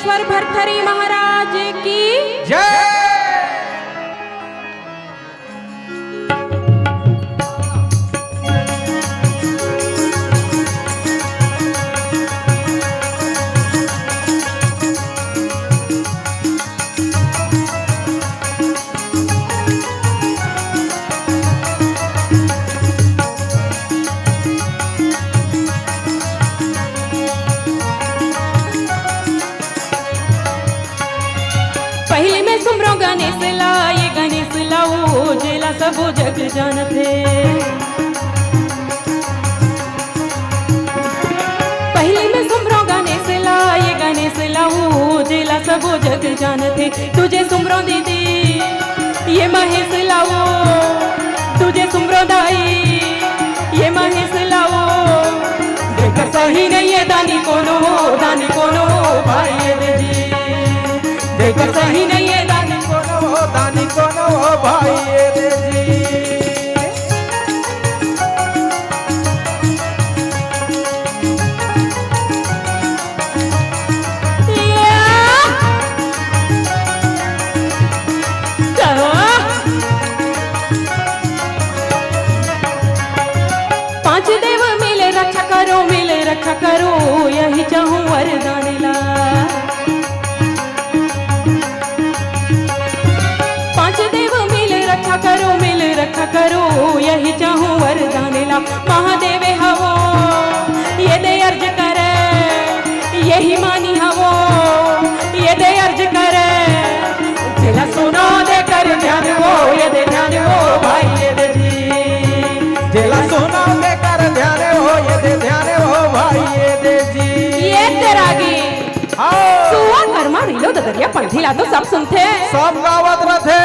महाकालेश्वर भरथरी महाराज की जय। पहले में सुमरो गणेश ला, ये गणेश लाओ जेला सब जग जानते। पहले में सुमरो गणेश ला, ये गणेश लाओ जेला सब जग जानते। तुझे सुमरो दीदी ये महेश लाओ, तुझे सुमरो दाई ये महेश लाओ। देख सही नहीं है दानी कोनो भाई जी, देख सही नहीं है दानी कोनो भाई रे जी। पांच देव मिले रक्षा करो यही चाहूं वरदान ला। पांच देव मिले रक्षा करो यही चाहूं वरदान ला। महादेव हवो ये दे अर्ज करे, यही मानी हवो ये दे अर्ज करे। जिला सुनो दे कर ध्यान वो ये दे ध्यान वो भाई ये दे जी। जिला सुनो दे कर ध्यान हो ये दे ध्यान हो भाई ये दे जी। ये तेरागी सुआ कर्मा रीलो ददरिया पंथीला तो सब सुनते, सब गावत रथे।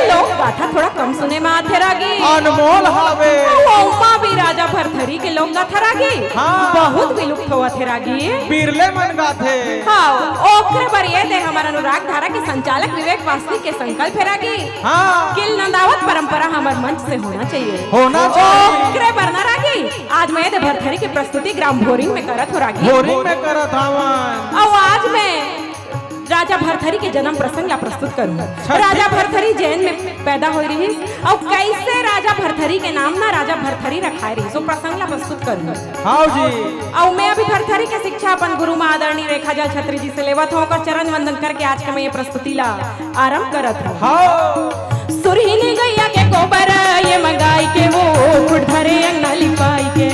लोग गाथा थोड़ा कम सुने में आथे रागी, अनमोल हावे। उमा भी राजा भरथरी के लोग गाथा रागी बहुत विलुप्त हुआ थे रागी, बिरले मन गाथे। हाँ ओकरे पर ये दे हमारा अनुराग धारा के संचालक विवेक वासनिक के संकल्प है रागी। किल नंदावत परंपरा हमारे मंच से होना चाहिए, ओकरे पर ना रागी। आज मैं दे भरथरी की प्रस्तुति ग्राम भोरिंग में करत हो रागी, भोरिंग में करत हवन। आज मैं राजा भरथरी के जन्म प्रसंग ला प्रस्तुत करूंगा। राजा भरथरी जैन में पैदा हो रही और कैसे राजा भरथरी के नाम ना राजा भरथरी रखाए रही, सो प्रसंग ला प्रस्तुत करूंगा। हाँ जी। और मैं अभी भरथरी के शिक्षा अपन गुरु मां आदरणीय रेखा जल छत्री जी से लेवत हूँ, चरण वंदन करके आज का मैं ये प्रस्तुति ला आरंभ करत हूँ। सुरहीनी गैया के गोबर ये मंगाई के वो खुद धरे अंगना लिपाई के।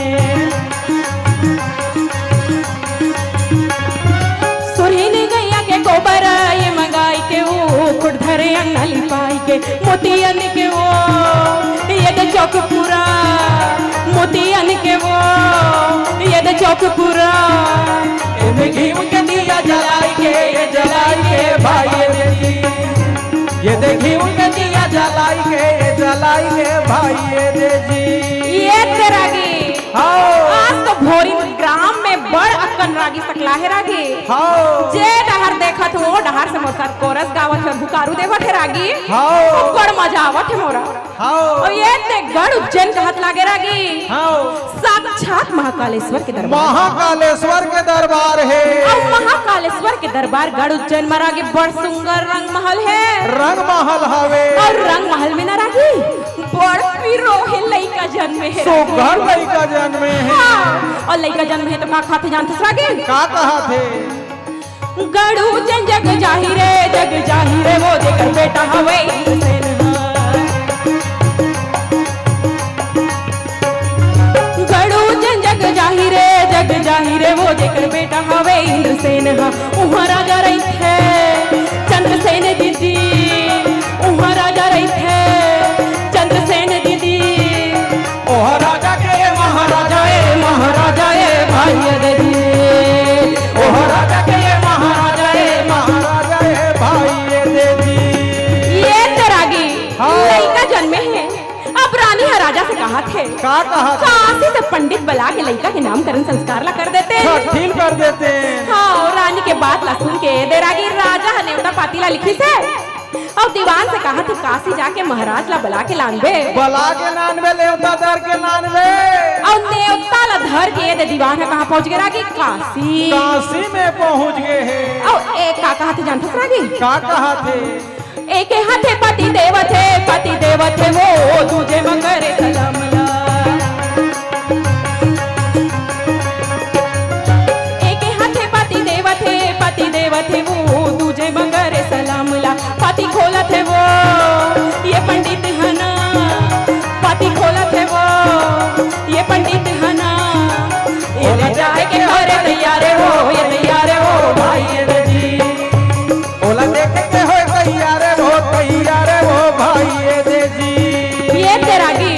गोबर ये मंगाई के वो खुद धरे अंगना लिपाई के। मोतियन के वो ये दे चौक पूरा, मोतियन के वो ये दे चौक पूरा। इनमें घीम के दिया जलाई के ये जलाई के भाई ये जी। ये दे घीम के दिया जलाई के ये जलाई के भाई ये जी। ये तेरागी आज तो भोरी ग्राम में बड़ अक्कन रागी सकला है रागी। जे डहर देखत हो डहर से मोर साथ कोरस गावत है, भुकारू देवत है रागी। बड़ मजा आवत है मोरा। और ये ते गढ़ उज्जैन कहत लागे रागी, साक्षात महाकालेश्वर के दरबार, महाकालेश्वर के दरबार है। और महाकालेश्वर के दरबार गढ़ उज्जैन में रागी बड़ सुंदर रंग महल है, रंग महल हवे। और रंग महल में ना रागी बड़ पिरोहे लइका जन्म है, सुघर लइका जन्म है। और लइका जन्म है तो का खाते जानते रागी? का कहा थे? गढ़ उज्जैन जग जाहिरे वो देकर बेटा हवे इंद्रसेन। गढ़ उज्जैन जग जाहिरे वो देकर बेटा हवे इंद्रसेन। उहाँ राजा रही थे चंद्रसेन दीदी, उहाँ राजा रही थे चंद्रसेन दीदी। ओह राजा के महाराजा ए भाई दीदी, ओह राजा के महाराजा ए भाई दीदी। ये तेरागी लइका जन्मे है। अब रानी राजा से कहा थे का कहा काशी से पंडित बुला के लइका के नामकरण संस्कार ला कर देते, ठीक कर देते। हाँ और रानी के बात ला सुन के देरागी राजा नेवता पातीला लिखी से और दीवान से कहा थी काशी जाके महाराज ला बुला के लानबे, बुला के लानबे, नेवता धर के लानबे। और नेवता ला धर के दे दीवान है कहाँ पहुँच गया कि काशी, काशी में पहुँच गए हैं। और एक का कहा थे जानते रागी? का कहा थे? एक हाथे पति देव थे वो तुझे मकर सलामला। एक हाथे पति देव थे वो तुझे मकर सलामला। पति खोला थे वो ये पंडित हना, पति खोला थे वो ये पंडित हना। ये जाए के घरे तैयार हो, ये तैयार हो भाई ये जी। ओला देख के हो तैयार हो भाई ये जी। ये तेरागी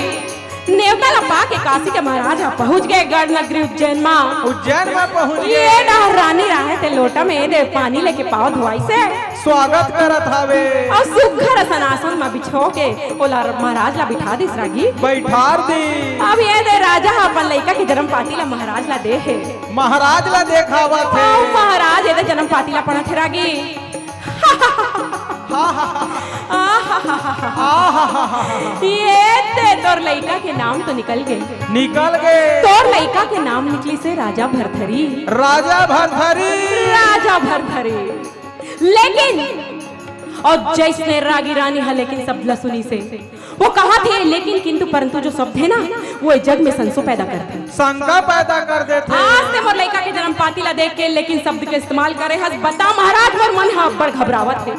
नेवता लपा के काशी के महाराजा पहुंच गए गढ़ नगरी उज्जैन में। उज्जैन में पहुंच गए। ये रानी रहे थे लोटा में दे पानी लेके पाव धोवाई से स्वागत करत हवे और सुघर सनासन में बिछो के ओला महाराज ला बिठा दिस रागी, बैठार दी। अब ये दे राजा अपन लइका के जन्म पाती ला महाराज ला दे है। महाराज ला देखावा थे। महाराज ये दे जन्म पाती ला पड़ा थे रागी। ये ते तोर लइका के नाम तो निकल गए। तोर लइका के नाम निकली से राजा भरथरी। लेकिन और जैसे रागी रानी है लेकिन सब लसुनी से वो कहा थे लेकिन किंतु परंतु जो शब्द है ना वो इस जग में संशय पैदा करते हैं, शंका पैदा कर देते। आज से मोर लइका के जन्म पातीला देख के लेकिन शब्द के इस्तेमाल करे हस। बता महाराज मोर मन हा बड़ घबरावत है।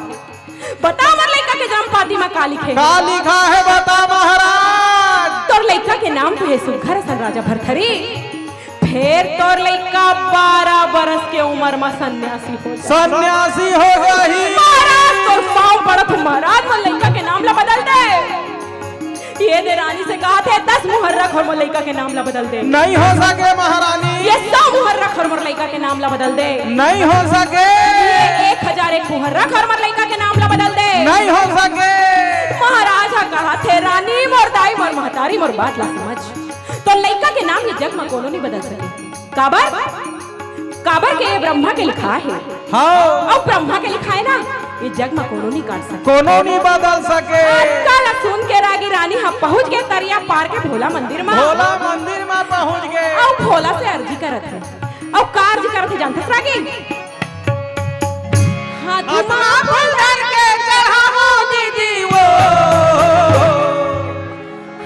बता मोर लइका के जन्म पाती में का लिखे? का लिखा है बता महाराज? तोर लइका के नाम तो है सुघर सन राजा भरथरी। फिर तोर लइका 12 बरस के उम्र में सन्यासी हो गई। महाराज तोर पाँव पड़त महाराज मोर लइका के नाम ला बदल दे। ये दे रानी से कहा थे 10 मुहर्रक और मोर लइका के नाम ला बदल दे। नहीं हो सके महारानी। ये 100 मुहर्रक और मोर लइका के नाम ला बदल दे। नहीं हो सके। ये 1001 मुहर्रक और मोर लइका के नाम ला बदल दे। नहीं हो सके। महाराजा कहा थे रानी मोर दाई मोर महतारी मोर बात ला समझ। तो लइका के नाम ये जग में कोनो नहीं बदल सके। काबर के ब्रह्मा के लिखा है। हाँ और ब्रह्मा के लिखा है ना ये जग में कोनो नहीं काट सके, कोनो नहीं बदल सके। कल सुन के रागी रानी हम पहुंच गए तरिया पार के भोला मंदिर में। पहुंच गए और भोला से अर्जी करत है और कार्य करत है जानते रागी? हाथ में फूल धर के चढ़ावो दीदी वो,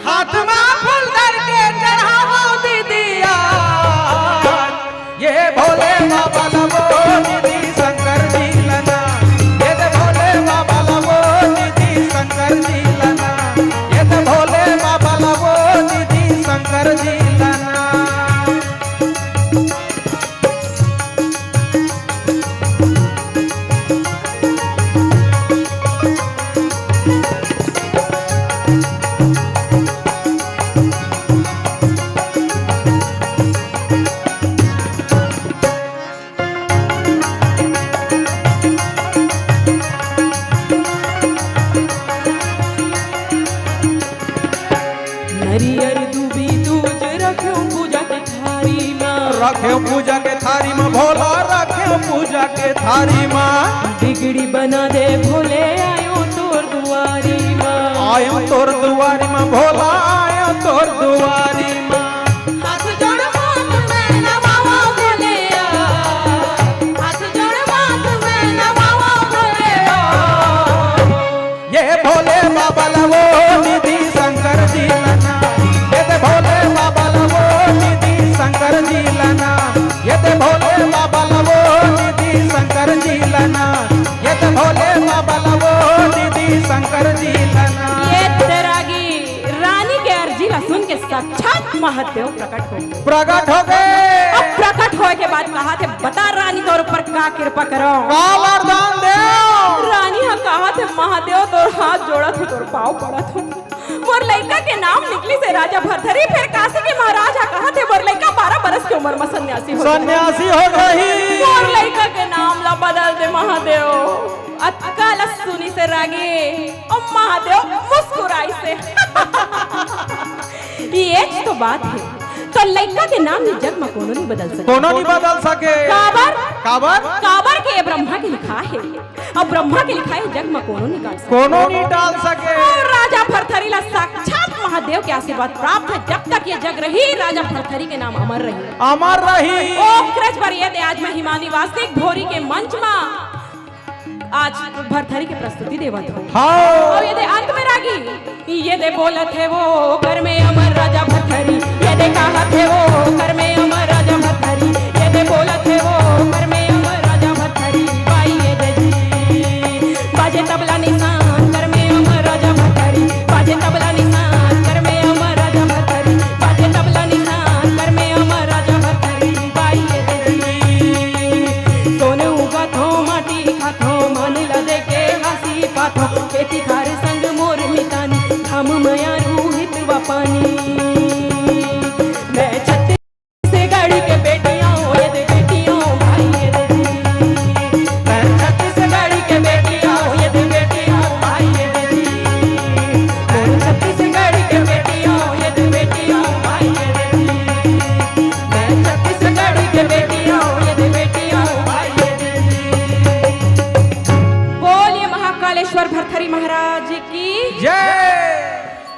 हाथ में फूल धर के चढ़ावो दीदिया। ये भोले बाबा लवो दीदी शंकर जी लना। ये तो भोले बाबा लवो दीदी शंकर जी लना। ये तो भोले बाबा लवो दीदी शंकर जी लना। रखे पूजा के थारी में भोला, रखे पूजा के थारी में। बिगड़ी बना दे भोले आयो तोर दुआरी में। आयो तोर दुआरी में भोला, आयो तोर दुआरी में। हाथ जोड़ माथ में नवावा भोले आ, हाथ जोड़ माथ में नवावा भोले आ। ये भोले बाबा लवो दीदी शंकर जी लना। ये तो भोले बाबा लवो दीदी शंकर जी लना। ये तो भोले बाबा लवो दीदी शंकर जी लना। ये तो भोले बाबा लवो दीदी शंकर जी लना। ये तेरागी रानी के अर्जी ला सुन के साक्षात महादेव प्रकट हो गए। अब प्रकट होए के बाद कहा थे बता रानी तोर ऊपर का कृपा करो। वरदान दे। रानी हा कहा थे महादेव तोर हाथ जोड़ा थे तोर पाँव पड़ा थे। मोर लइका के नाम निकली से राजा भरथरी। फिर काशी के महाराजा कहा थे मोर लइका 12 बरस की उम्र में सन्यासी हो गई। मोर लइका के नाम ला बदल दे महादेव। अक्का सुनी से रागी और महादेव मुस्कुराई से। ये तो बात है तो लइका के नाम नि जग में कोनो नहीं बदल सके। कोनो नहीं बदल सके। काबर के ब्रह्मा के लिखा है और ब्रह्मा के लिखा है जग में कोनो नहीं काट सके, कोनो नहीं डाल सके। और राजा भरथरी ला साक्षात महादेव के आशीर्वाद प्राप्त है। जब तक ये जग रही राजा भरथरी के नाम अमर रही। अमर रही। ओ कृज पर ये आज महिमा निवासिक भोरी के मंच में आज भरथरी की प्रस्तुति देवत हो। हाँ और ये दे अंत में रागी ये दे बोलत है वो कर में अमर राजा भरथरी, ये दे कहत है वो कर में अमर राजा भरथरी, ये दे बोलत है वो कर में अमर राजा भरथरी। भाई ये दे जी बाजे तबला निशान कर में अमर राजा भरथरी, बाजे तबला निशान कर में अमर राजा भरथरी, बाजे तबला निशान कर में अमर राजा भरथरी। भाई ये दे जी सोने उगत हो माटी खात हो मन लदे के हंसी पात हो, खेती खार संग मोर मितानी हम मया रूहित व पानी। मैं छत्तीसगढ़ के बेटियां ये दे बेटियों भाई ये दे जी, मैं छत्तीसगढ़ के बेटियां ये दे बेटियों भाई ये दे जी, मैं छत्तीसगढ़ के बेटियों ये दे बेटियों भाई ये दे जी, मैं छत्तीसगढ़ के बेटियों ये दे बेटियों भाई ये दे जी। बोलिए महाकालेश्वर भरथरी महाराज की जय।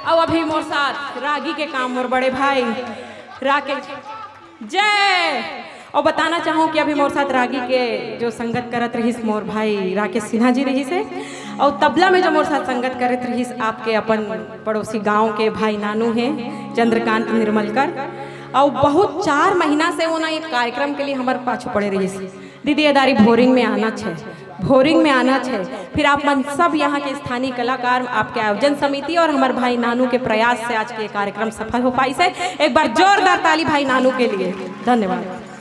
अब अभी मोर साथ रागी के काम और बड़े भाई राकेश जय। और बताना चाहूँ कि अभी मोर साथ रागी के जो संगत करत रहीस मोर भाई राकेश सिन्हा जी रही से, और तबला में जो मोर साथ संगत करत रहीस आपके अपन पड़ोसी गांव के भाई नानू हैं चंद्रकांत निर्मलकर। और बहुत 4 महीना से वो ना एक कार्यक्रम के लिए हमारे पाछू पड़े रहीस, दीदी अदारी भोरिंग में आना छे, भोरिंग में आना है। फिर आप मन सब यहाँ के स्थानीय कलाकार आपके आयोजन समिति और हमारे भाई नानू के प्रयास से आज के कार्यक्रम सफल हो पाई से। एक बार जोरदार ताली भाई नानू के लिए। धन्यवाद।